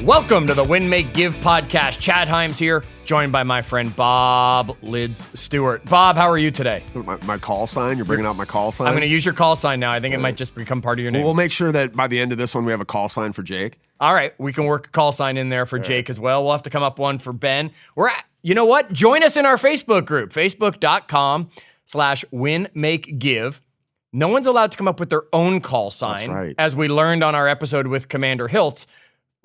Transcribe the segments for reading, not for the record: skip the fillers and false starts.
Welcome to the Win, Make, Give podcast. Chad Himes here, joined by my friend Bob Lids Stewart. Bob, how are you today? My call sign? You're bringing out my call sign? I'm going to use your call sign now. I think it might just become part of your name. Well, we'll make sure that by the end of this one, we have a call sign for Jake. All right, we can work a call sign in there for Jake as well. We'll have to come up one for Ben. You know what? Join us in our Facebook group, facebook.com/winmakegive. No one's allowed to come up with their own call sign. That's right. As we learned on our episode with Commander Hiltz,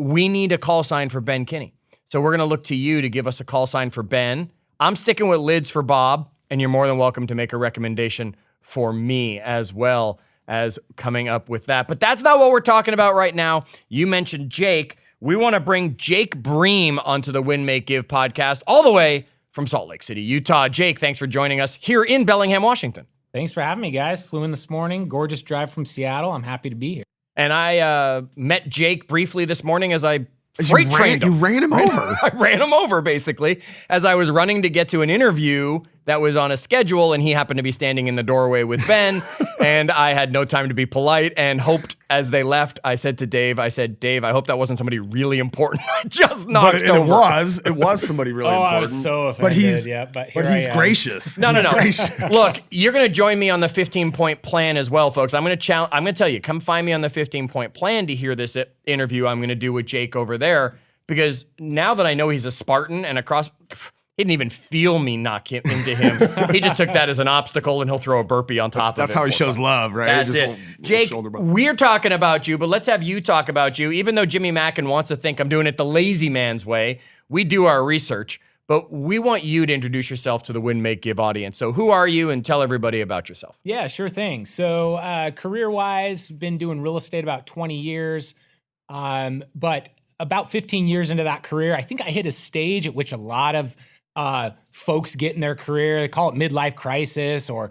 we need a call sign for Ben Kinney. So we're going to look to you to give us a call sign for Ben. I'm sticking with Lids for Bob, and you're more than welcome to make a recommendation for me as well as coming up with that. But that's not what we're talking about right now. You mentioned Jake. We want to bring Jake Breen onto the Win, Make, Give podcast all the way from Salt Lake City, Utah. Jake, thanks for joining us here in Bellingham, Washington. Thanks for having me, guys. Flew in this morning. Gorgeous drive from Seattle. I'm happy to be here. And I met Jake briefly this morning as I freight trained him. You ran him over. I ran him over, basically, as I was running to get to an interview that was on a schedule, and he happened to be standing in the doorway with Ben, and I had no time to be polite and hoped as they left, I said to Dave, Dave, I hope that wasn't somebody really important I just knocked over. It was somebody really important. I was so offended. But he's gracious. No. Look, you're going to join me on the 15-point plan as well, folks. I'm going to tell you, come find me on the 15-point plan to hear this interview I'm going to do with Jake over there, because now that I know he's a Spartan and he didn't even feel me knock into him. He just took that as an obstacle, and he'll throw a burpee on top of it. That's how he shows love, right? That's it. Jake, we're talking about you, but let's have you talk about you. Even though Jimmy Mackin wants to think I'm doing it the lazy man's way, we do our research, but we want you to introduce yourself to the Win, Make, Give audience. So who are you, and tell everybody about yourself. Yeah, sure thing. So career-wise, been doing real estate about 20 years, but about 15 years into that career, I think I hit a stage at which a lot of folks get in their career. They call it midlife crisis, or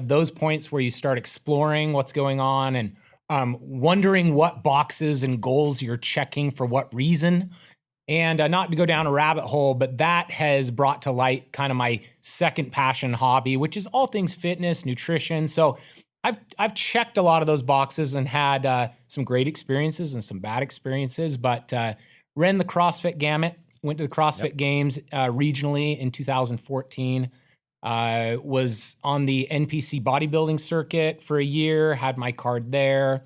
those points where you start exploring what's going on and wondering what boxes and goals you're checking for what reason. And not to go down a rabbit hole, but that has brought to light kind of my second passion hobby, which is all things fitness, nutrition. So I've checked a lot of those boxes and had some great experiences and some bad experiences, but ran the CrossFit gamut. Went to the CrossFit Games regionally in 2014. Was on the NPC bodybuilding circuit for a year, had my card there.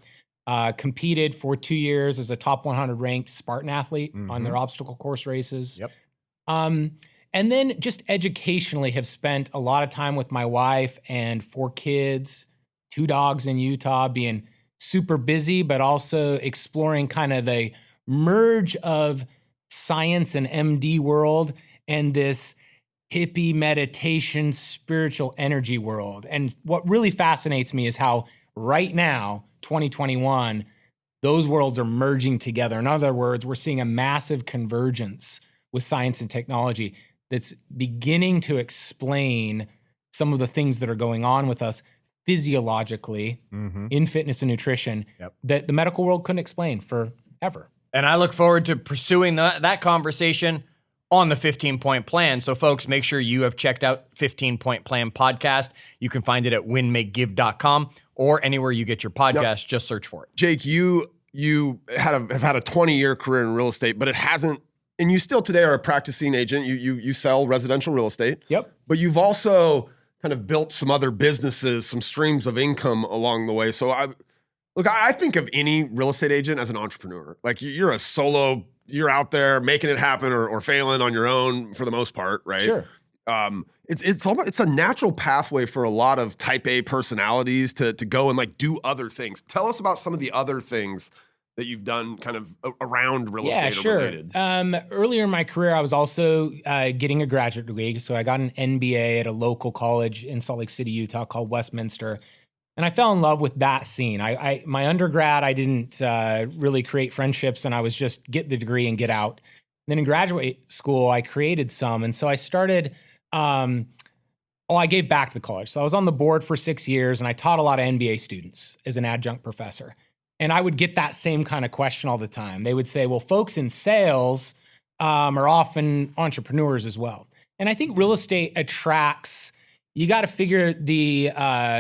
Competed for 2 years as a top 100 ranked Spartan athlete on their obstacle course races. Yep. And then just educationally have spent a lot of time with my wife and 4 kids, 2 dogs in Utah, being super busy, but also exploring kind of the merge of science and MD world and this hippie meditation, spiritual energy world. And what really fascinates me is how right now, 2021, those worlds are merging together. In other words, we're seeing a massive convergence with science and technology that's beginning to explain some of the things that are going on with us physiologically in fitness and nutrition that the medical world couldn't explain forever. And I look forward to pursuing that conversation on the 15-point plan. So, folks, make sure you have checked out 15-point plan podcast. You can find it at winmakegive.com or anywhere you get your podcast. Yep. Just search for it. Jake, you have had a 20-year career in real estate, but it hasn't, and you still today are a practicing agent. You sell residential real estate. Yep. But you've also kind of built some other businesses, some streams of income along the way. So I think of any real estate agent as an entrepreneur. Like you're a solo, you're out there making it happen or failing on your own for the most part, right? Sure. It's a natural pathway for a lot of type A personalities to go and like do other things. Tell us about some of the other things that you've done kind of around real estate or related. Earlier in my career, I was also getting a graduate degree. So I got an MBA at a local college in Salt Lake City, Utah called Westminster. And I fell in love with that scene. My undergrad, I didn't really create friendships, and I was just get the degree and get out. And then in graduate school, I created some. And so I started, I gave back to the college. So I was on the board for 6 years, and I taught a lot of MBA students as an adjunct professor. And I would get that same kind of question all the time. They would say, well, folks in sales are often entrepreneurs as well. And I think real estate attracts, you got to figure the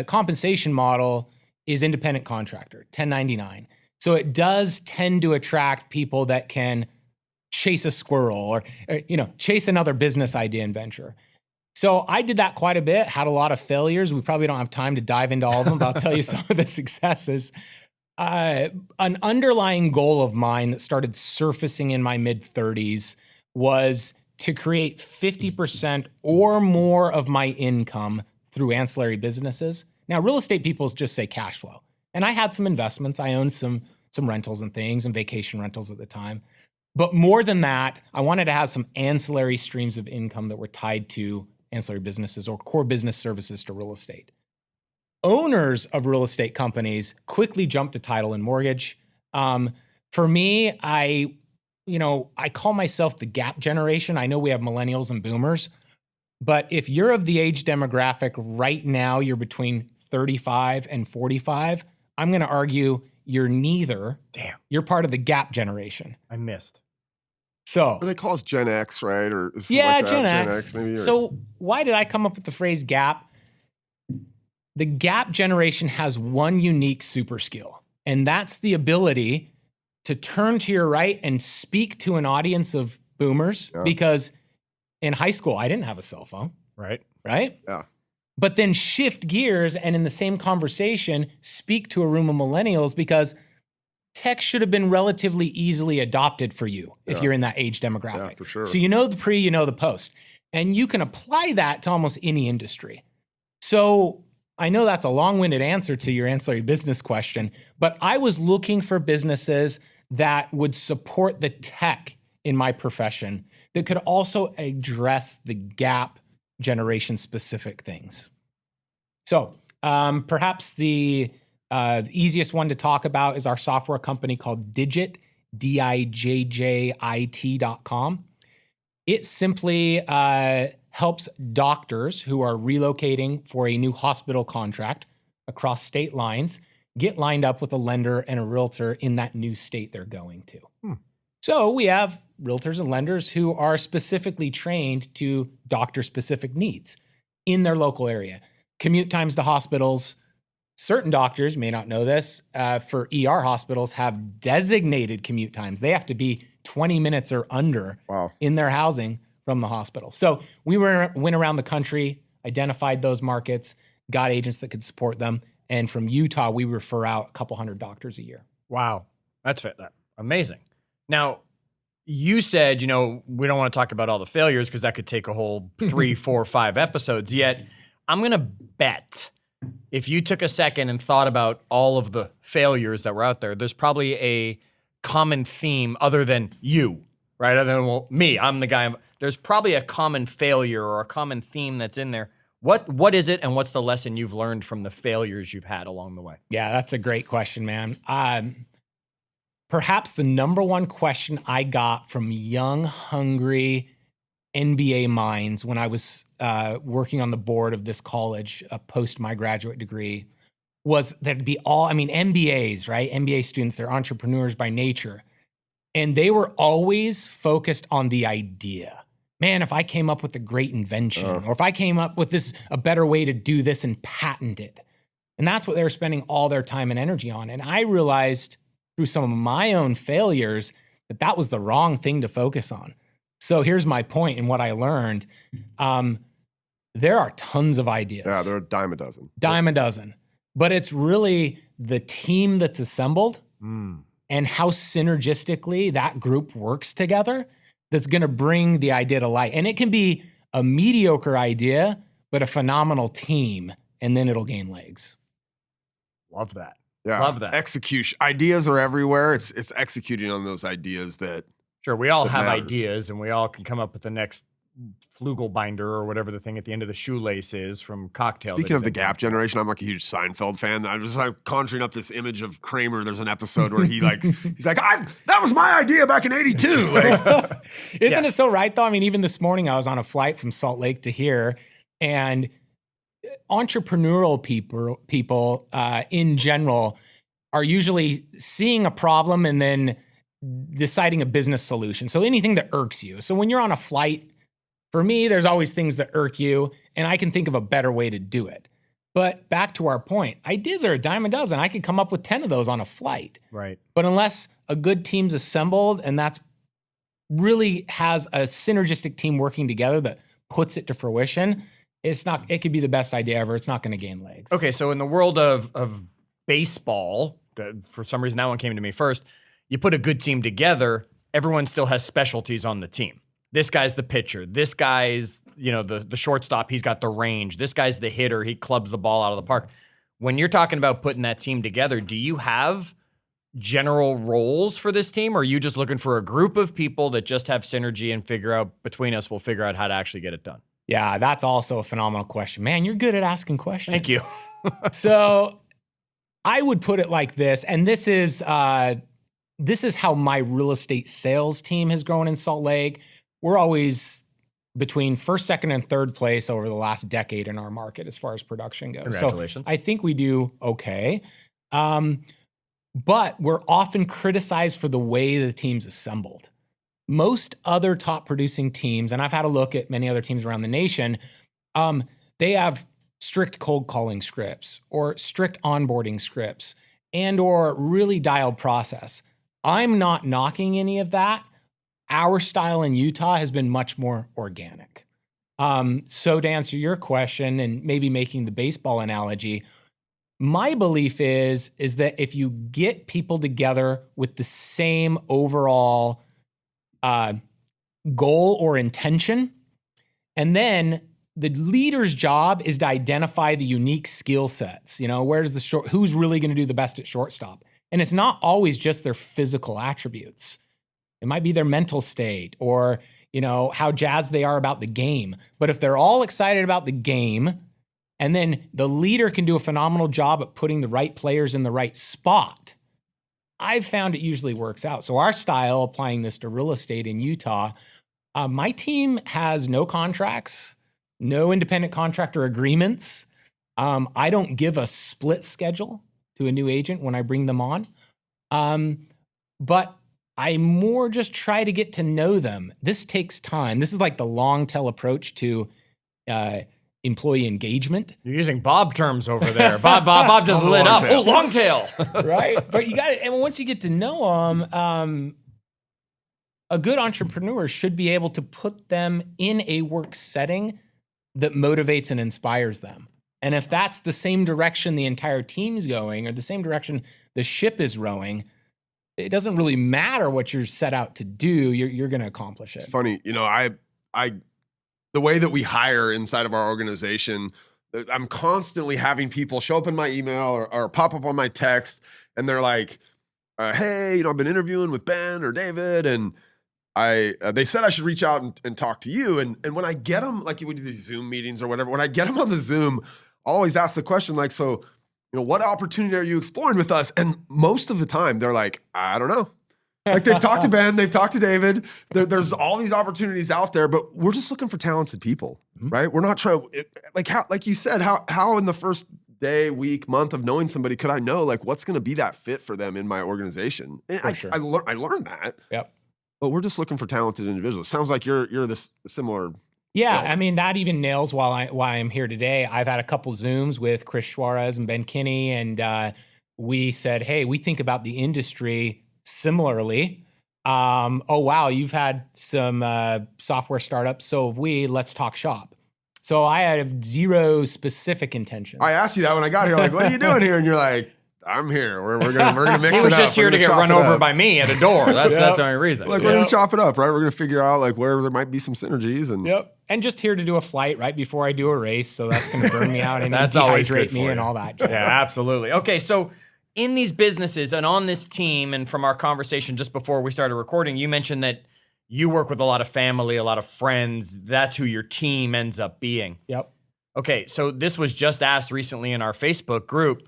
compensation model is independent contractor, 1099. So it does tend to attract people that can chase a squirrel or chase another business idea and venture. So I did that quite a bit, had a lot of failures. We probably don't have time to dive into all of them, but I'll tell you some of the successes. An underlying goal of mine that started surfacing in my mid-30s was to create 50% or more of my income through ancillary businesses. Now, real estate people just say cash flow. And I had some investments. I owned some rentals and things and vacation rentals at the time. But more than that, I wanted to have some ancillary streams of income that were tied to ancillary businesses or core business services to real estate. Owners of real estate companies quickly jumped to title and mortgage. For me, I call myself the gap generation. I know we have millennials and boomers, but if you're of the age demographic right now, you're between 35 and 45, I'm going to argue you're neither. Damn. You're part of the gap generation. I missed. Or they call us Gen X, right? Or yeah, like Gen X. maybe. So why did I come up with the phrase gap? The gap generation has one unique super skill, and that's the ability to turn to your right and speak to an audience of boomers, because in high school, I didn't have a cell phone. Right. Yeah. But then shift gears and in the same conversation, speak to a room of millennials, because tech should have been relatively easily adopted for you if you're in that age demographic. Yeah, for sure. So you know the pre, you know the post. And you can apply that to almost any industry. So I know that's a long-winded answer to your ancillary business question, but I was looking for businesses that would support the tech in my profession that could also address the gap generation specific things. So perhaps the easiest one to talk about is our software company called Digit, DIJJIT.com. It simply helps doctors who are relocating for a new hospital contract across state lines get lined up with a lender and a realtor in that new state they're going to. So we have realtors and lenders who are specifically trained to doctor-specific needs in their local area. Commute times to hospitals. Certain doctors may not know this, for ER hospitals have designated commute times. They have to be 20 minutes or under in their housing from the hospital. So we went around the country, identified those markets, got agents that could support them. And from Utah, we refer out a couple hundred doctors a year. Wow. That's amazing. Now, you said, we don't want to talk about all the failures because that could take a whole 3, 4, 5 episodes. Yet, I'm going to bet if you took a second and thought about all of the failures that were out there, there's probably a common theme other than you, right? Other than, me, I'm the guy. There's probably a common failure or a common theme that's in there. What is it, and what's the lesson you've learned from the failures you've had along the way? Yeah, that's a great question, man. Perhaps the number one question I got from young, hungry MBA minds when I was working on the board of this college post my graduate degree was that'd be MBAs, right? MBA students, they're entrepreneurs by nature. And they were always focused on the idea. Man, if I came up with a great invention, or if I came up with a better way to do this and patent it. And that's what they were spending all their time and energy on. And I realized through some of my own failures that was the wrong thing to focus on. So here's my point and what I learned. There are tons of ideas. Yeah, there are a dime a dozen. Dime a dozen. But it's really the team that's assembled and how synergistically that group works together that's going to bring the idea to light. And it can be a mediocre idea, but a phenomenal team, and then it'll gain legs. Love that. Yeah. Love that. Execution. Ideas are everywhere. It's executing on those ideas that. Sure, we all have matters. ideas, and we all can come up with the next Flugelbinder or whatever the thing at the end of the shoelace is from Cocktail. Speaking of the gap generation, I'm like a huge Seinfeld fan. I was like conjuring up this image of Kramer. There's an episode where he's like, that was my idea back in '82. Isn't it so right though? I mean, even this morning I was on a flight from Salt Lake to here, and entrepreneurial people in general are usually seeing a problem and then deciding a business solution. So anything that irks you. So when you're on a flight, for me, there's always things that irk you, and I can think of a better way to do it. But back to our point, ideas are a dime a dozen. I could come up with 10 of those on a flight. Right. But unless a good team's assembled and that's really has a synergistic team working together that puts it to fruition, it could be the best idea ever. It's not going to gain legs. Okay, so in the world of baseball, for some reason that one came to me first, you put a good team together, everyone still has specialties on the team. This guy's the pitcher. This guy's, the shortstop, he's got the range. This guy's the hitter, he clubs the ball out of the park. When you're talking about putting that team together, do you have general roles for this team, or are you just looking for a group of people that just have synergy and we'll figure out how to actually get it done? Yeah, that's also a phenomenal question. Man, you're good at asking questions. Thank you. So I would put it like this, and this is how my real estate sales team has grown in Salt Lake. We're always between first, second, and third place over the last decade in our market as far as production goes. Congratulations. So I think we do okay. But we're often criticized for the way the team's assembled. Most other top producing teams, and I've had a look at many other teams around the nation, they have strict cold calling scripts or strict onboarding scripts and or really dialed process. I'm not knocking any of that. Our style in Utah has been much more organic. So to answer your question and maybe making the baseball analogy, my belief is that if you get people together with the same overall goal or intention, and then the leader's job is to identify the unique skill sets. Who's really going to do the best at shortstop? And it's not always just their physical attributes. It might be their mental state or, how jazzed they are about the game. But if they're all excited about the game, and then the leader can do a phenomenal job at putting the right players in the right spot, I've found it usually works out. So our style, applying this to real estate in Utah, my team has no contracts, no independent contractor agreements. I don't give a split schedule to a new agent when I bring them on. But I more just try to get to know them. This takes time. This is like the long tail approach to employee engagement. You're using Bob terms over there. Bob just lit up. Oh, long tail. Right? But you got it. And once you get to know them, a good entrepreneur should be able to put them in a work setting that motivates and inspires them. And if that's the same direction the entire team's going or the same direction the ship is rowing, it doesn't really matter what you're set out to do. You're going to accomplish it. It's funny. The way that we hire inside of our organization, I'm constantly having people show up in my email or pop up on my text, and they're like, hey, I've been interviewing with Ben or David, and they said I should reach out and talk to you. And when I get them, like we do these Zoom meetings or whatever, when I get them on the Zoom, I'll always ask the question like, so, what opportunity are you exploring with us? And most of the time they're like, I don't know. Like they've talked to Ben, they've talked to David. There's all these opportunities out there, but we're just looking for talented people, right? We're not trying, like you said, how in the first day, week, month of knowing somebody could I know like what's going to be that fit for them in my organization? And Sure. I learned that. Yep. But we're just looking for talented individuals. Sounds like you're this similar. Yeah, I mean, that even nails why I'm here today. I've had a couple Zooms with Chris Suarez and Ben Kinney, and we said, hey, we think about the industry similarly. Oh, wow, you've had some software startups, so have we. Let's talk shop. So I had zero specific intentions. I asked you that when I got here, like, what are you doing here? And you're like, I'm here. We're gonna mix it up. He was just here to get run over by me at a door. That's the only reason. Like, we're gonna chop it up, right? We're gonna figure out like where there might be some synergies and and just here to do a flight right before I do a race, so that's gonna burn me out and that's always dehydrate good me for and you. all that. Yeah, absolutely. Okay, so in these businesses and on this team, and from our conversation just before we started recording, you mentioned that you work with a lot of family, a lot of friends. That's who your team ends up being. Yep. Okay, so this was just asked recently in our Facebook group.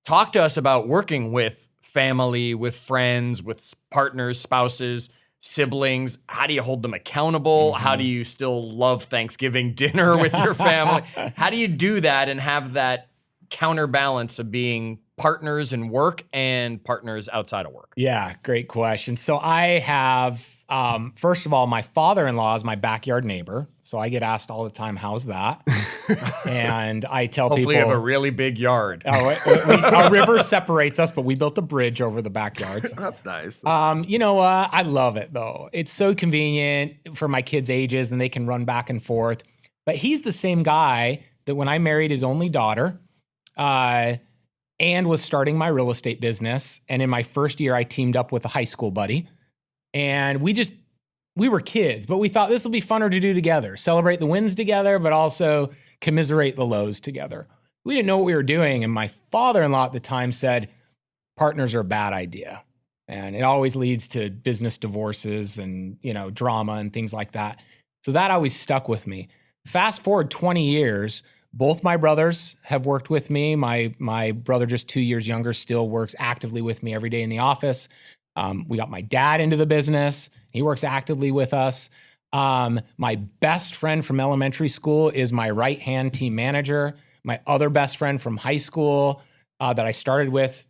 Talk to us about working with family, with friends, with partners, spouses, siblings. How do you hold them accountable? How do you still love Thanksgiving dinner with your family? How do you do that and have that counterbalance of being partners in work and partners outside of work? Yeah, great question. So I have, first of all, my father-in-law is my backyard neighbor. So I get asked all the time, how's that? And I tell Hopefully people— you have a really big yard. our river separates us, but we built a bridge over the backyards. That's nice. You know what? I love it though. It's so convenient for my kids' ages and they can run back and forth. But he's the same guy that when I married his only daughter, and was starting my real estate business. And in my first year, I teamed up with a high school buddy. And we were kids, but we thought this will be funner to do together. Celebrate the wins together, but also commiserate the lows together. We didn't know what we were doing. And my father-in-law at the time said, partners are a bad idea. And it always leads to business divorces and, drama and things like that. So that always stuck with me. Fast forward 20 years, both my brothers have worked with me. My brother, just 2 years younger, still works actively with me every day in the office. We got my dad into the business. He works actively with us. My best friend from elementary school is my right-hand team manager. My other best friend from high school that I started with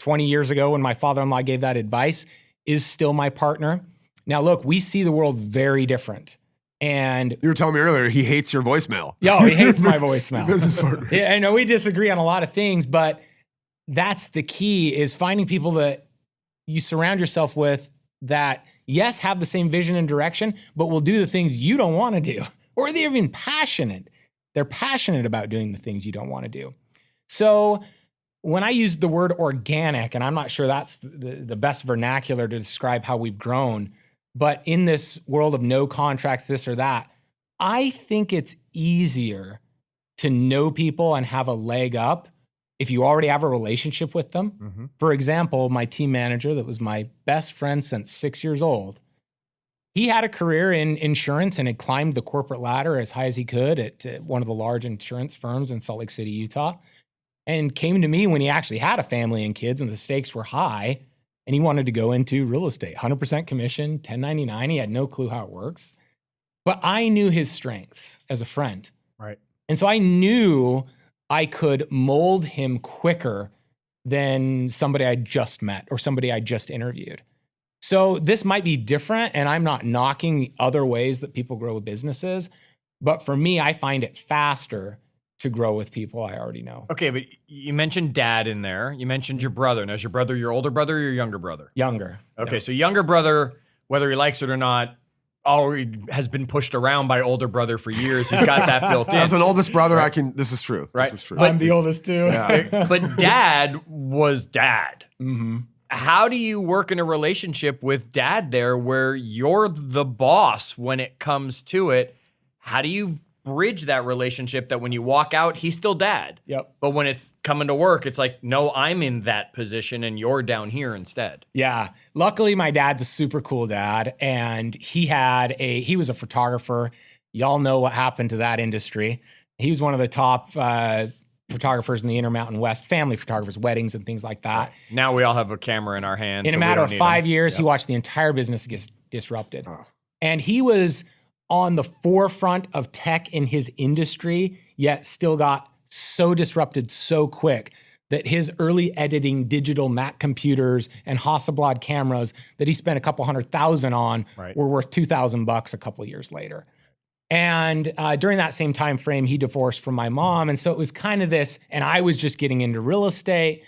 20 years ago when my father-in-law gave that advice is still my partner. Now, look, we see the world very different. And You were telling me earlier he hates your voicemail. he hates my voicemail. Business partner. Yeah, I know we disagree on a lot of things, but that's the key, is finding people that you surround yourself with that, yes, have the same vision and direction, but will do the things you don't want to do. Or they're even passionate. They're passionate about doing the things you don't want to do. So when I use the word organic, and I'm not sure that's the best vernacular to describe how we've grown, but in this world of no contracts, this or that, I think it's easier to know people and have a leg up if you already have a relationship with them. Mm-hmm. For example, my team manager that was my best friend since 6 years old, he had a career in insurance and had climbed the corporate ladder as high as he could at one of the large insurance firms in Salt Lake City, Utah, and came to me when he actually had a family and kids and the stakes were high. And he wanted to go into real estate, 100% commission, 1099. He had no clue how it works. But I knew his strengths as a friend. Right. And so I knew I could mold him quicker than somebody I just met or somebody I just interviewed. So this might be different, and I'm not knocking other ways that people grow businesses. But for me, I find it faster to grow with people I already know. Okay, but you mentioned dad in there. You mentioned your brother. Now, is your brother your older brother or your younger brother? Younger. Okay, so younger brother, whether he likes it or not, already has been pushed around by older brother for years. He's got that built in. As an oldest brother, this is true. Right. This is true. I'm the oldest too. Yeah. But dad was dad. Mm-hmm. How do you work in a relationship with dad there where you're the boss when it comes to it? How do you bridge that relationship that when you walk out, he's still dad? Yep. But when it's coming to work, it's like, no, I'm in that position and you're down here instead. Yeah. Luckily, my dad's a super cool dad, and he was a photographer. Y'all know what happened to that industry. He was one of the top photographers in the Intermountain West, family photographers, weddings and things like that. Now we all have a camera in our hands. In a matter of 5 years, he watched the entire business get disrupted. Oh. And he was on the forefront of tech in his industry, yet still got so disrupted so quick that his early editing digital Mac computers and Hasselblad cameras that he spent a couple $100,000 on were worth $2,000 a couple years later. And during that same time frame, he divorced from my mom. And so it was kind of this, and I was just getting into real estate.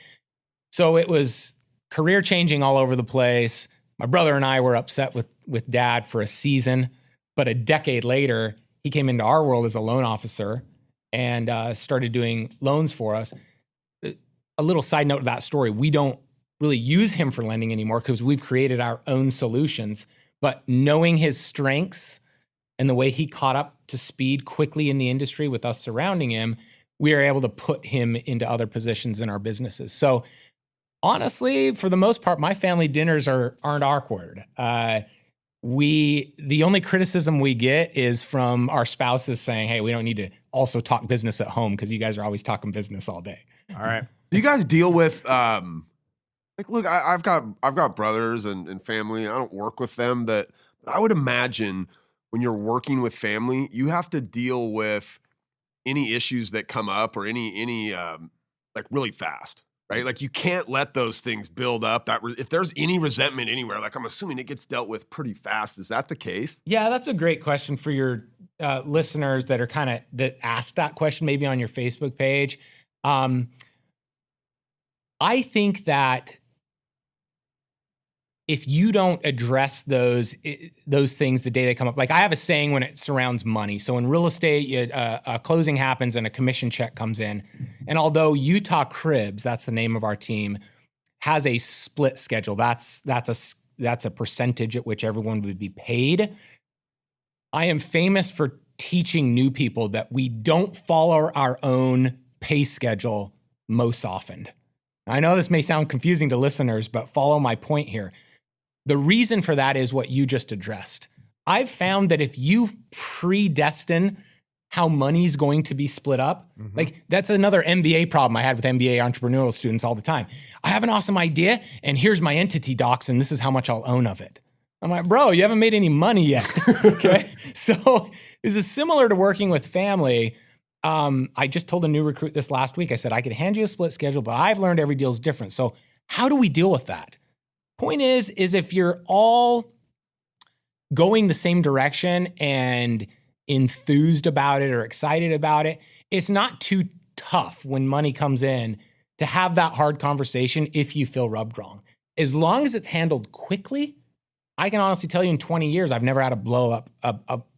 So it was career changing all over the place. My brother and I were upset with dad for a season. But a decade later, he came into our world as a loan officer and started doing loans for us. A little side note to that story, we don't really use him for lending anymore because we've created our own solutions. But knowing his strengths and the way he caught up to speed quickly in the industry with us surrounding him, we are able to put him into other positions in our businesses. So honestly, for the most part, my family dinners aren't awkward. The only criticism we get is from our spouses saying, hey, we don't need to also talk business at home because you guys are always talking business all day. All right. Do you guys deal with look, I've got brothers and family. I don't work with them, but I would imagine when you're working with family, you have to deal with any issues that come up or any like really fast. right? Like you can't let those things build up. If there's any resentment anywhere, like I'm assuming it gets dealt with pretty fast. Is that the case? Yeah, that's a great question for your listeners that are that ask that question maybe on your Facebook page. I think that if you don't address those things the day they come up, like I have a saying when it surrounds money. So in real estate, a closing happens and a commission check comes in. And although Utah Cribs, that's the name of our team, has a split schedule, that's a percentage at which everyone would be paid. I am famous for teaching new people that we don't follow our own pay schedule most often. I know this may sound confusing to listeners, but follow my point here. The reason for that is what you just addressed. I've found that if you predestine how money's going to be split up, like that's another MBA problem I had with MBA entrepreneurial students all the time. I have an awesome idea and here's my entity docs and this is how much I'll own of it. I'm like, bro, you haven't made any money yet, okay? So this is similar to working with family. I just told a new recruit this last week. I said, I could hand you a split schedule, but I've learned every deal is different. So how do we deal with that? Point is if you're all going the same direction and enthused about it or excited about it, it's not too tough when money comes in to have that hard conversation if you feel rubbed wrong. As long as it's handled quickly, I can honestly tell you in 20 years, I've never had a blow up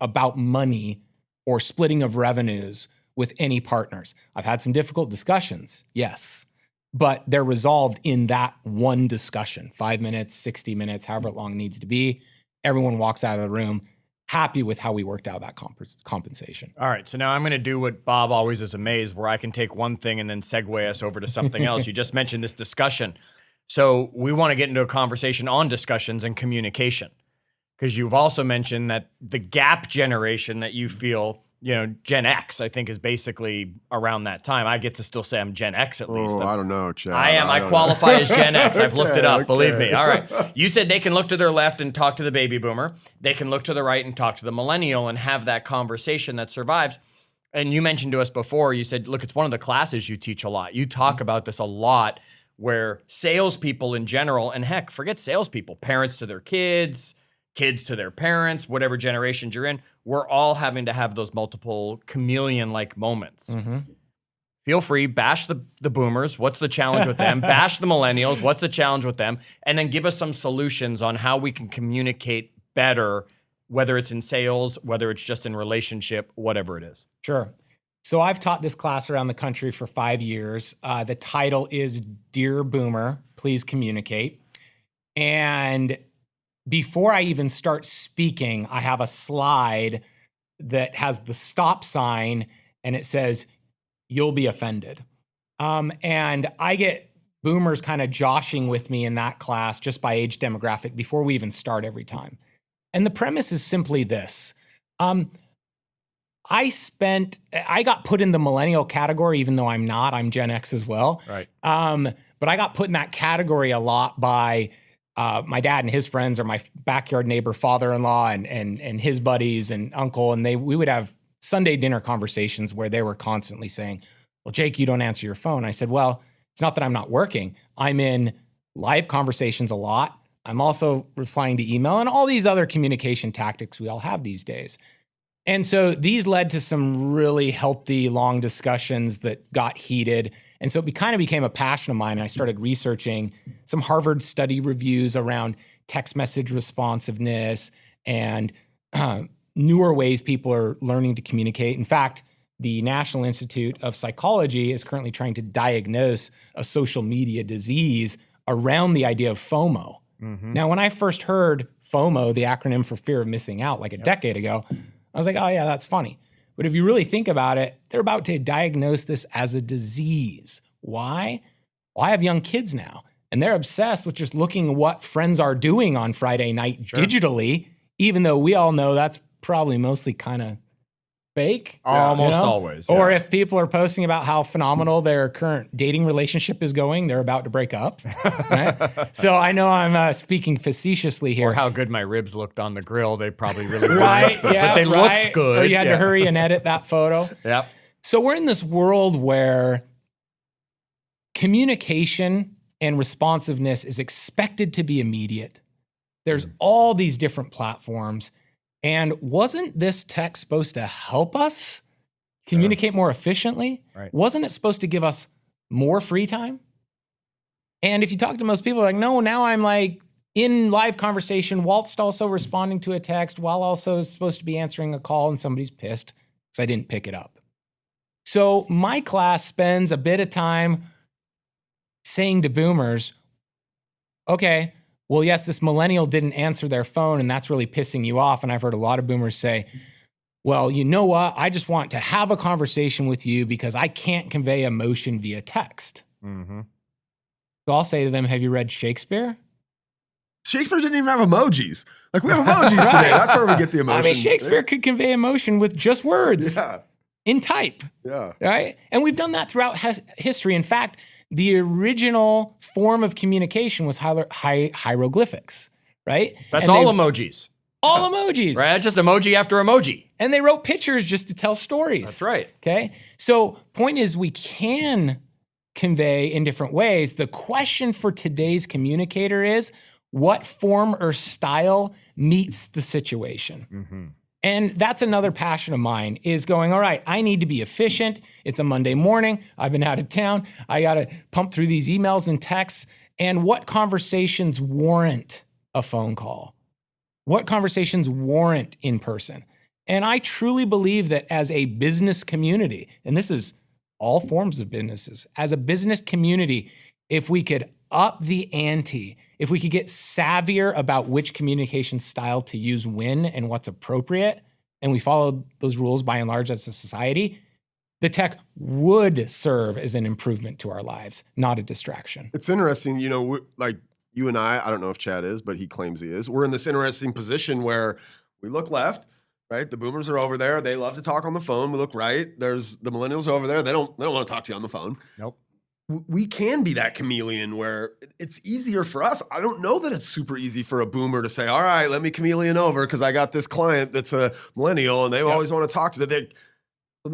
about money or splitting of revenues with any partners. I've had some difficult discussions, yes, but they're resolved in that one discussion, 5 minutes, 60 minutes, however long it needs to be. Everyone walks out of the room happy with how we worked out that compensation. All right, so now I'm going to do what Bob always is amazed, where I can take one thing and then segue us over to something else. You just mentioned this discussion. So we want to get into a conversation on discussions and communication, because you've also mentioned that the gap generation that you feel, Gen X, I think, is basically around that time. I get to still say I'm Gen X at least. Oh, I don't know, Chad. I am. I qualify as Gen X. I've looked it up. Believe me. All right. You said they can look to their left and talk to the baby boomer. They can look to the right and talk to the millennial and have that conversation that survives. And you mentioned to us before, you said, look, it's one of the classes you teach a lot. You talk about this a lot, where salespeople in general, and heck, forget salespeople, parents to their kids, kids to their parents, whatever generations you're in, we're all having to have those multiple chameleon-like moments. Feel free, bash the boomers. What's the challenge with them? Bash the millennials. What's the challenge with them? And then give us some solutions on how we can communicate better, whether it's in sales, whether it's just in relationship, whatever it is. Sure. So I've taught this class around the country for 5 years. The title is Dear Boomer, Please Communicate. And before I even start speaking, I have a slide that has the stop sign and it says, you'll be offended. And I get boomers kind of joshing with me in that class just by age demographic before we even start every time. And the premise is simply this. I got put in the millennial category, even though I'm not. I'm Gen X as well. Right. But I got put in that category a lot by my dad and his friends, or my backyard neighbor father-in-law and his buddies and uncle. And we would have Sunday dinner conversations where they were constantly saying, well, Jake, you don't answer your phone. I said, well, it's not that I'm not working. I'm in live conversations a lot. I'm also replying to email and all these other communication tactics we all have these days. And so these led to some really healthy, long discussions that got heated. And so it kind of became a passion of mine. And I started researching some Harvard study reviews around text message responsiveness and newer ways people are learning to communicate. In fact, the National Institute of Psychology is currently trying to diagnose a social media disease around the idea of FOMO. Now, when I first heard FOMO, the acronym for fear of missing out, like a decade ago, I was like, oh yeah, that's funny. But if you really think about it, they're about to diagnose this as a disease. Why? Well, I have young kids now, and they're obsessed with just looking at what friends are doing on Friday night digitally, even though we all know that's probably mostly kind of fake. Almost always. Or if people are posting about how phenomenal their current dating relationship is going, they're about to break up. Right? So I know I'm speaking facetiously here. Or how good my ribs looked on the grill. They probably really Right, weren't. yeah, but they looked good. Or you had to hurry and edit that photo. Yep. So we're in this world where communication and responsiveness is expected to be immediate. There's all these different platforms. And wasn't this tech supposed to help us communicate more efficiently? Right. Wasn't it supposed to give us more free time? And if you talk to most people, like, no, now I'm like in live conversation whilst also responding to a text, while also supposed to be answering a call, and somebody's pissed because I didn't pick it up. So my class spends a bit of time saying to boomers, okay, well, yes, this millennial didn't answer their phone and that's really pissing you off. And I've heard a lot of boomers say, well, you know what? I just want to have a conversation with you because I can't convey emotion via text. Mm-hmm. So I'll say to them, have you read Shakespeare? Shakespeare didn't even have emojis. Like, we have emojis today. That's where we get the emotion. I mean, Shakespeare could convey emotion with just words in type. Yeah. Right? And we've done that throughout history. In fact, the original form of communication was hieroglyphics, right? That's and all emojis. All emojis. Right? Just emoji after emoji. And they wrote pictures just to tell stories. That's right. Okay? So point is, we can convey in different ways. The question for today's communicator is, what form or style meets the situation? Mm-hmm. And that's another passion of mine, is going, all right, I need to be efficient. It's a Monday morning. I've been out of town. I got to pump through these emails and texts. And what conversations warrant a phone call? What conversations warrant in person? And I truly believe that as a business community, and this is all forms of businesses, as a business community, if we could up the ante, if we could get savvier about which communication style to use when and what's appropriate, and we followed those rules by and large as a society, the tech would serve as an improvement to our lives, not a distraction. It's interesting, you know, like you and I don't know if Chad is, but he claims he is. We're in this interesting position where we look left, right? The boomers are over there. They love to talk on the phone. We look right. There's the millennials over there. They don't want to talk to you on the phone. Nope. We can be that chameleon where it's easier for us. I don't know that it's super easy for a boomer to say, all right, let me chameleon over because I got this client that's a millennial and they always want to talk to them.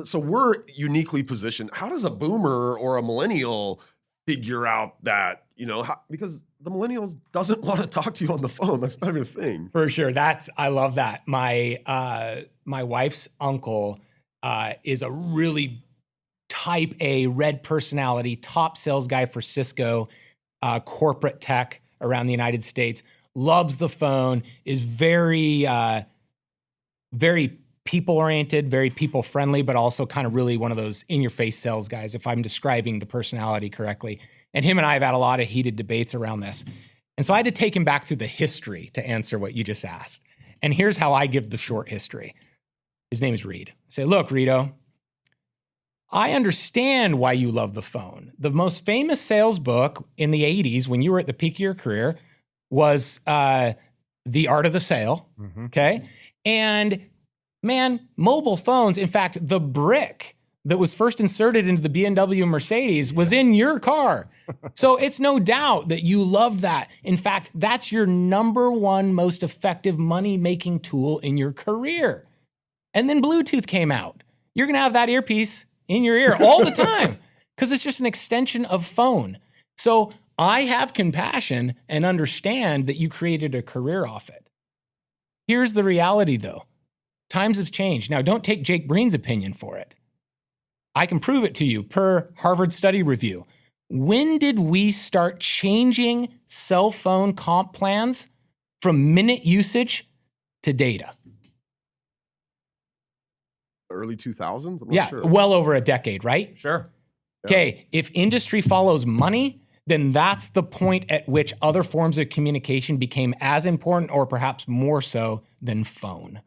So we're uniquely positioned. How does a boomer or a millennial figure out that, you know, because the millennial doesn't want to talk to you on the phone. That's not even a thing. For sure. I love that. My wife's uncle is a really type A red personality, top sales guy for Cisco, corporate tech around the United States, loves the phone, is very, very people-oriented, very people-friendly, but also kind of really one of those in-your-face sales guys, if I'm describing the personality correctly. And him and I have had a lot of heated debates around this. And so I had to take him back through the history to answer what you just asked. And here's how I give the short history. His name is Reed. I say, look, Rito, I understand why you love the phone. The most famous sales book in the 80s, when you were at the peak of your career, was The Art of the Sale, okay? And man, mobile phones, in fact, the brick that was first inserted into the BMW Mercedes was in your car. So it's no doubt that you love that. In fact, that's your number one most effective money-making tool in your career. And then Bluetooth came out. You're gonna have that earpiece in your ear all the time because it's just an extension of phone. So I have compassion and understand that you created a career off it. Here's the reality though. Times have changed. Now don't take Jake Breen's opinion for it. I can prove it to you per Harvard Study Review. When did we start changing cell phone comp plans from minute usage to data? Early 2000s? I'm not Yeah, sure. well over a decade, right? Sure. Okay, if industry follows money, then that's the point at which other forms of communication became as important or perhaps more so than phone.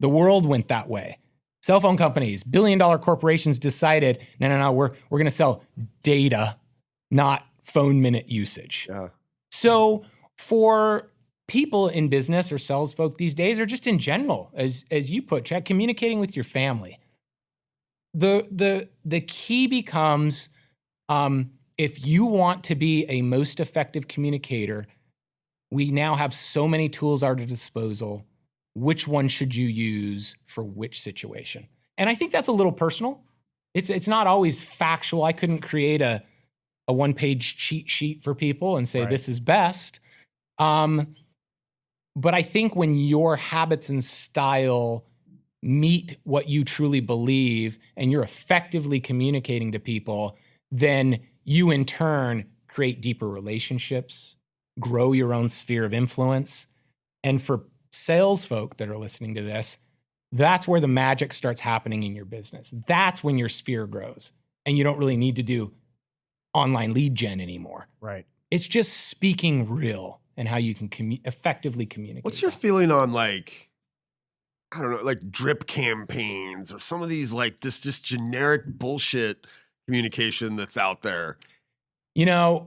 The world went that way. Cell phone companies, billion-dollar corporations decided, no, we're going to sell data, not phone minute usage. Yeah. So for people in business or sales folk these days, or just in general, as you put, Chad, communicating with your family, the key becomes if you want to be a most effective communicator, we now have so many tools at our disposal. Which one should you use for which situation? And I think that's a little personal. It's not always factual. I couldn't create a a one-page cheat sheet for people and say, Right. this is best. But I think when your habits and style meet what you truly believe and you're effectively communicating to people, then you in turn create deeper relationships, grow your own sphere of influence. And for sales folk that are listening to this, that's where the magic starts happening in your business. That's when your sphere grows and you don't really need to do online lead gen anymore. Right. It's just speaking real and how you can effectively communicate. What's your feeling on like, I don't know, like drip campaigns or some of these like this just generic bullshit communication that's out there? You know,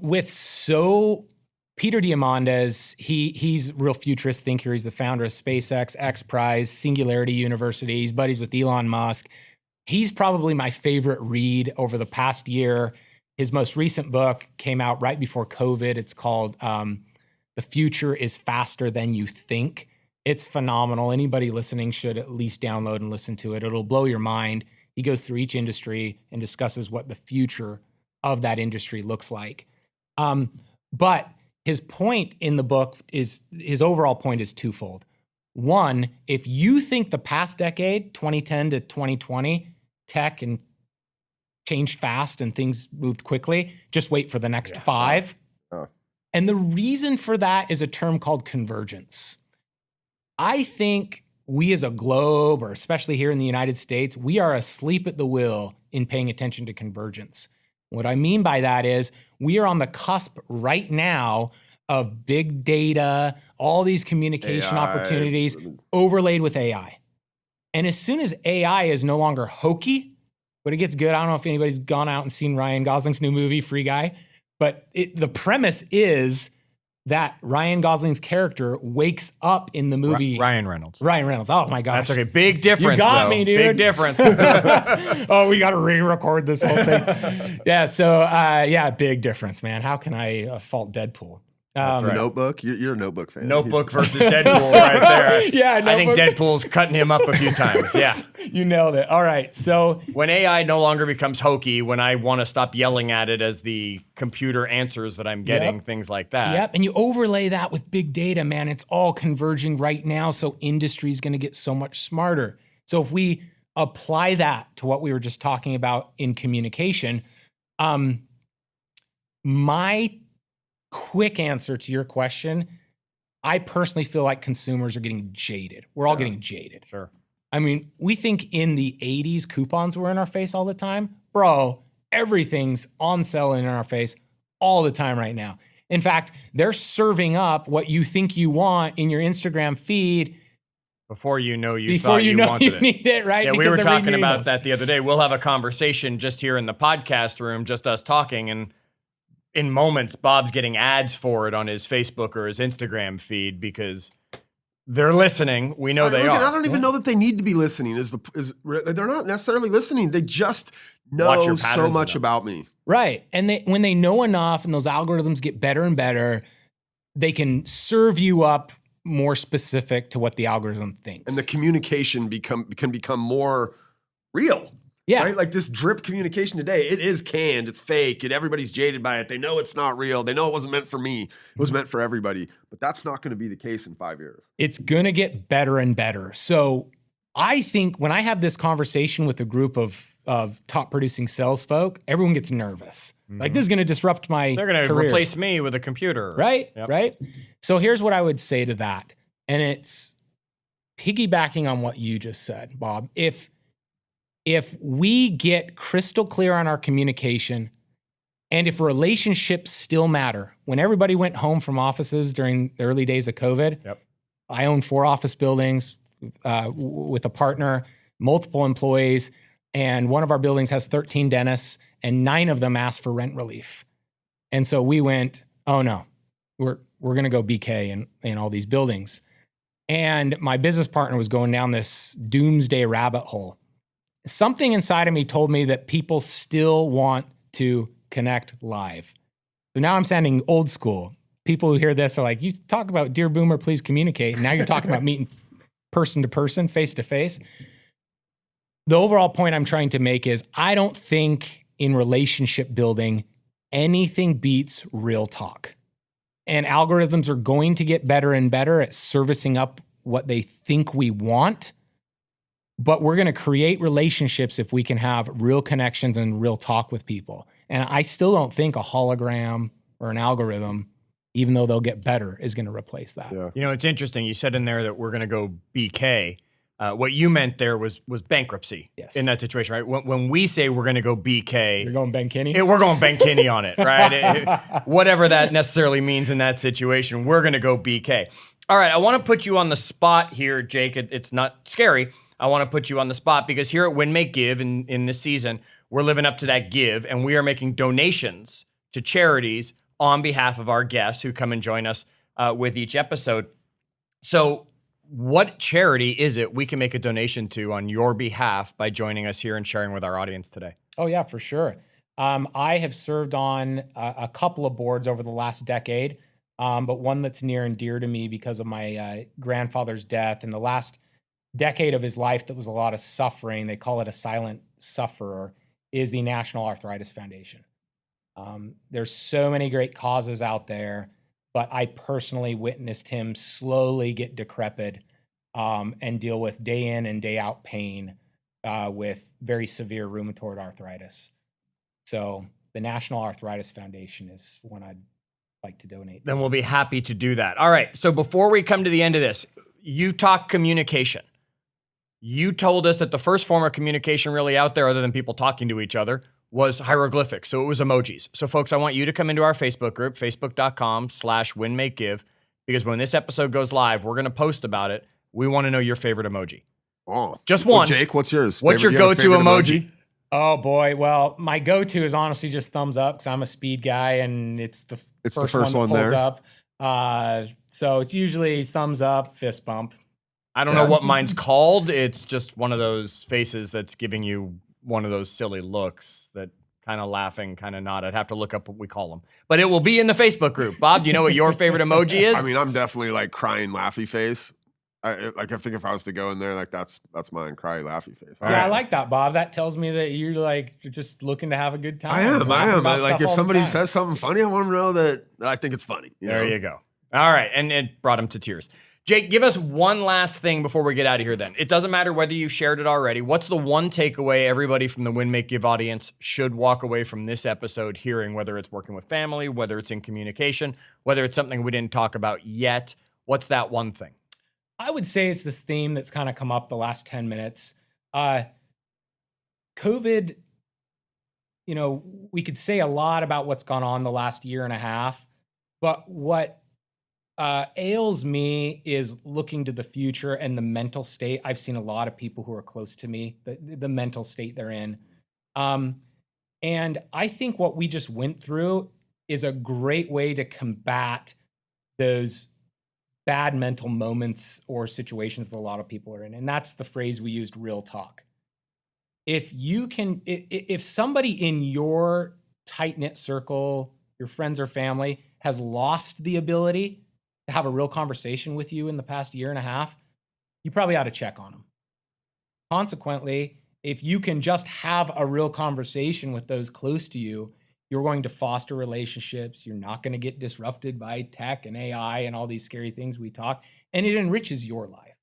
Peter Diamandis, he's a real futurist thinker. He's the founder of SpaceX, X Prize, Singularity University. He's buddies with Elon Musk. He's probably my favorite read over the past year. His most recent book came out right before COVID. It's called The Future is Faster Than You Think. It's phenomenal. Anybody listening should at least download and listen to it. It'll blow your mind. He goes through each industry and discusses what the future of that industry looks like. But his point in the book is, his overall point is twofold. One, if you think the past decade, 2010 to 2020, tech and changed fast and things moved quickly, just wait for the next 5. And the reason for that is a term called convergence. I think we as a globe, or especially here in the United States, we are asleep at the wheel in paying attention to convergence. What I mean by that is we are on the cusp right now of big data, all these communication AI, opportunities overlaid with AI. And as soon as AI is no longer hokey, but it gets good. I don't know if anybody's gone out and seen Ryan Gosling's new movie, Free Guy, but the premise is that Ryan Gosling's character wakes up in the movie. Ryan Reynolds. Ryan Reynolds. Oh my gosh. That's okay. Big difference. You got though. me, dude. Big difference. Oh, we got to re-record this whole thing. Yeah. So, big difference, man. How can I fault Deadpool? The Notebook? You're a Notebook fan. Notebook versus Deadpool right there. Yeah, I think Deadpool's cutting him up a few times. Yeah. You nailed it. All right. So when AI no longer becomes hokey, when I want to stop yelling at it as the computer answers that I'm getting, things like that. Yep. And you overlay that with big data, man. It's all converging right now. So industry's going to get so much smarter. So if we apply that to what we were just talking about in communication, my quick answer to your question, I personally feel like consumers are getting jaded. We're all getting jaded. Sure. I mean, we think in the 80s coupons were in our face all the time. Bro, everything's on sale and in our face all the time right now. In fact, they're serving up what you think you want in your Instagram feed before you know you before thought you you know wanted you it. need it, right? Yeah, Because we were they're talking reading your about emails. that the other day. We'll have a conversation just here in the podcast room, just us talking, and in moments, Bob's getting ads for it on his Facebook or his Instagram feed because they're listening. We know they are. I don't even know that they need to be listening. They're not necessarily listening. They just Watch know your so patterns much enough. about me. Right. And when they know enough and those algorithms get better and better, they can serve you up more specific to what the algorithm thinks. And the communication can become more real. Yeah. Right? Like this drip communication today, it is canned, it's fake, and everybody's jaded by it. They know it's not real. They know it wasn't meant for me. It was meant for everybody. But that's not going to be the case in 5 years. It's going to get better and better. So I think when I have this conversation with a group of top producing sales folk, everyone gets nervous. Like, this is going to disrupt my They're going to career. replace me with a computer. Right? Yep. Right? So here's what I would say to that. And it's piggybacking on what you just said, Bob. If we get crystal clear on our communication, and if relationships still matter, when everybody went home from offices during the early days of COVID, I own 4 office buildings with a partner, multiple employees, and one of our buildings has 13 dentists, and 9 of them asked for rent relief. And so we went, oh no, we're going to go BK in all these buildings. And my business partner was going down this doomsday rabbit hole. Something inside of me told me that people still want to connect live. So now I'm sounding old school. People who hear this are like, you talk about Dear Boomer, please communicate. And now you're talking about meeting person to person, face to face. The overall point I'm trying to make is I don't think in relationship building, anything beats real talk. And algorithms are going to get better and better at servicing up what they think we want. But we're going to create relationships if we can have real connections and real talk with people. And I still don't think a hologram or an algorithm, even though they'll get better, is going to replace that. Yeah. You know, it's interesting. You said in there that we're going to go BK. What you meant there was bankruptcy in that situation, right? When we say we're going to go BK, You're going Ben Kinney? we're going Ben Kinney on it, right? Whatever that necessarily means in that situation, we're going to go BK. All right, I want to put you on the spot here, Jake. It's not scary. I want to put you on the spot because here at Win, Make, Give in this season, we're living up to that give, and we are making donations to charities on behalf of our guests who come and join us with each episode. So what charity is it we can make a donation to on your behalf by joining us here and sharing with our audience today? Oh, yeah, for sure. I have served on a couple of boards over the last decade, but one that's near and dear to me because of my grandfather's death. And the last decade of his life that was a lot of suffering, they call it a silent sufferer, is the National Arthritis Foundation. There's so many great causes out there, but I personally witnessed him slowly get decrepit and deal with day in and day out pain with very severe rheumatoid arthritis. So the National Arthritis Foundation is one I'd like to donate. Then we'll be happy to do that. All right, so before we come to the end of this, you talk communication. You told us that the first form of communication really out there, other than people talking to each other, was hieroglyphics. So it was emojis. So folks, I want you to come into our Facebook group, facebook.com/winmakegive, because when this episode goes live, we're going to post about it. We want to know your favorite emoji. Oh, just one. Well, Jake, what's yours? What's your go-to emoji? Oh boy, well, my go-to is honestly just thumbs up because I'm a speed guy and it's the first one that pulls up. So it's usually thumbs up, fist bump. I don't know what mine's called. It's just one of those faces that's giving you one of those silly looks that kind of laughing, kind of not. I'd have to look up what we call them. But it will be in the Facebook group. Bob, do you know what your favorite emoji is? I mean, I'm definitely like crying laughy face. I think if I was to go in there, like that's mine, cry laughy face. Yeah, I like that, Bob. That tells me that you're just looking to have a good time. I am. Like if somebody says something funny, I want to know that I think it's funny. There you go. All right, and it brought him to tears. Jake, give us one last thing before we get out of here then. It doesn't matter whether you shared it already. What's the one takeaway everybody from the Win, Make, Give audience should walk away from this episode hearing, whether it's working with family, whether it's in communication, whether it's something we didn't talk about yet? What's that one thing? I would say it's this theme that's kind of come up the last 10 minutes. COVID, we could say a lot about what's gone on the last year and a half, but what ails me is looking to the future and the mental state. I've seen a lot of people who are close to me, the mental state they're in. And I think what we just went through is a great way to combat those bad mental moments or situations that a lot of people are in. And that's the phrase we used, real talk. If somebody in your tight-knit circle, your friends or family, has lost the ability to have a real conversation with you in the past year and a half, you probably ought to check on them. Consequently, if you can just have a real conversation with those close to you, you're going to foster relationships. You're not going to get disrupted by tech and AI and all these scary things we talk, and it enriches your life.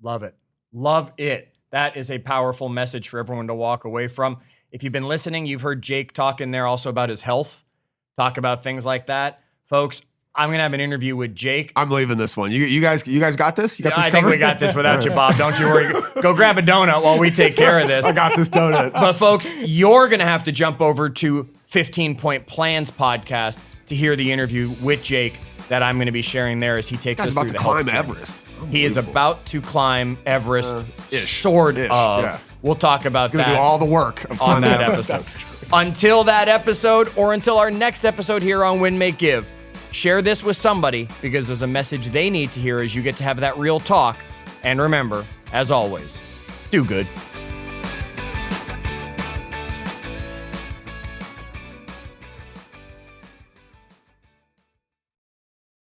Love it. Love it. That is a powerful message for everyone to walk away from. If you've been listening, you've heard Jake talk in there also about his health, talk about things like that. Folks, I'm going to have an interview with Jake. I'm leaving this one. You guys got this? You got this I covered? think we got this without you, Bob. Don't you worry. Go grab a donut while we take care of this. I got this donut. But folks, you're going to have to jump over to 15 Point Plans podcast to hear the interview with Jake that I'm going to be sharing there as he takes us through the health journey. Everest. He is about to climb Everest, sort of. Yeah. We'll talk about that. He's going to do all the work on that episode. Until that episode, or until our next episode here on Win, Make, Give, share this with somebody because there's a message they need to hear as you get to have that real talk. And remember, as always, do good.